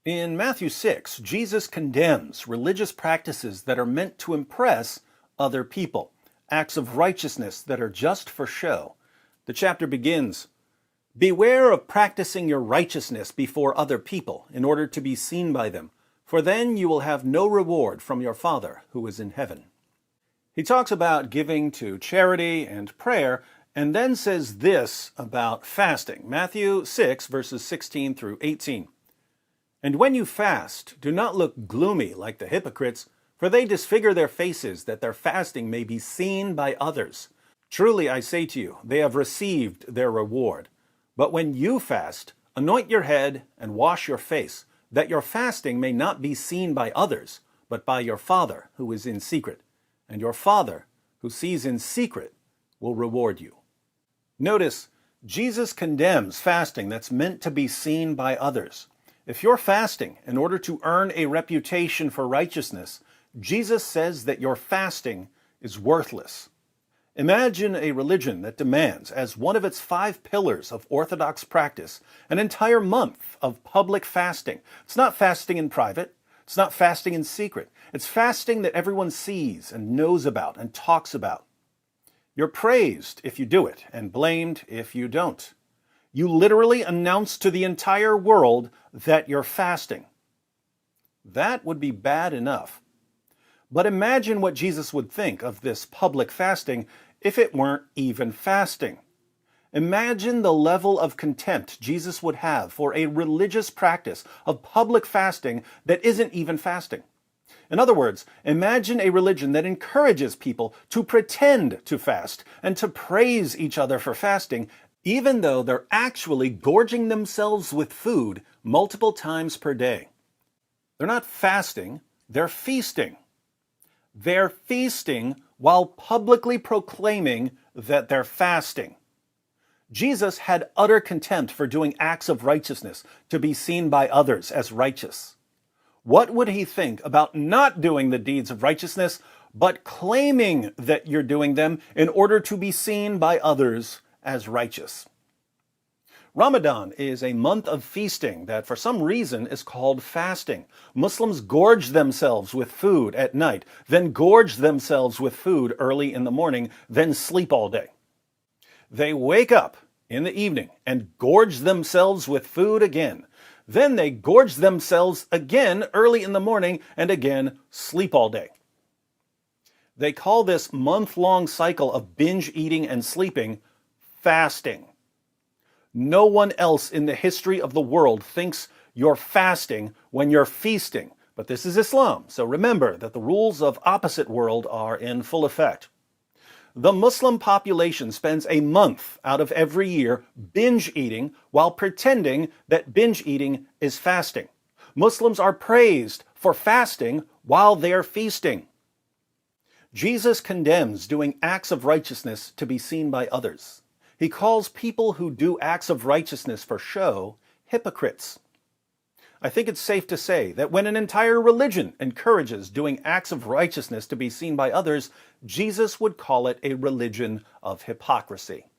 In Matthew 6, Jesus condemns religious practices that are meant to impress other people, acts of righteousness that are just for show. The chapter begins, "Beware of practicing your righteousness before other people in order to be seen by them, for then you will have no reward from your Father who is in heaven." He talks about giving to charity and prayer, and then says this about fasting. Matthew 6, verses 16 through 18. "And when you fast, do not look gloomy like the hypocrites, for they disfigure their faces, that their fasting may be seen by others. Truly I say to you, they have received their reward. But when you fast, anoint your head and wash your face, that your fasting may not be seen by others, but by your Father who is in secret. And your Father, who sees in secret, will reward you." Notice, Jesus condemns fasting that's meant to be seen by others. If you're fasting in order to earn a reputation for righteousness, Jesus says that your fasting is worthless. Imagine a religion that demands, as one of its 5 pillars of orthodox practice, an entire month of public fasting. It's not fasting in private. It's not fasting in secret. It's fasting that everyone sees and knows about and talks about. You're praised if you do it and blamed if you don't. You literally announce to the entire world that you're fasting. That would be bad enough. But imagine what Jesus would think of this public fasting if it weren't even fasting. Imagine the level of contempt Jesus would have for a religious practice of public fasting that isn't even fasting. In other words, imagine a religion that encourages people to pretend to fast and to praise each other for fasting, even though they're actually gorging themselves with food multiple times per day. They're not fasting, they're feasting. They're feasting while publicly proclaiming that they're fasting. Jesus had utter contempt for doing acts of righteousness to be seen by others as righteous. What would he think about not doing the deeds of righteousness, but claiming that you're doing them in order to be seen by others as righteous? Ramadan is a month of feasting that for some reason is called fasting. Muslims gorge themselves with food at night, then gorge themselves with food early in the morning, then sleep all day. They wake up in the evening and gorge themselves with food again. Then they gorge themselves again early in the morning and again sleep all day. They call this month-long cycle of binge eating and sleeping fasting. No one else in the history of the world thinks you're fasting when you're feasting. But this is Islam, so remember that the rules of opposite world are in full effect. The Muslim population spends a month out of every year binge eating while pretending that binge eating is fasting. Muslims are praised for fasting while they're feasting. Jesus condemns doing acts of righteousness to be seen by others. He calls people who do acts of righteousness for show hypocrites. I think it's safe to say that when an entire religion encourages doing acts of righteousness to be seen by others, Jesus would call it a religion of hypocrisy.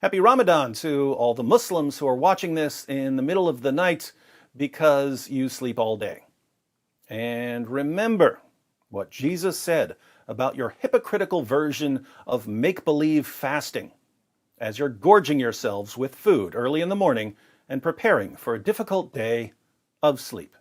Happy Ramadan to all the Muslims who are watching this in the middle of the night because you sleep all day. And remember what Jesus said about your hypocritical version of make-believe fasting, as you're gorging yourselves with food early in the morning and preparing for a difficult day of sleep.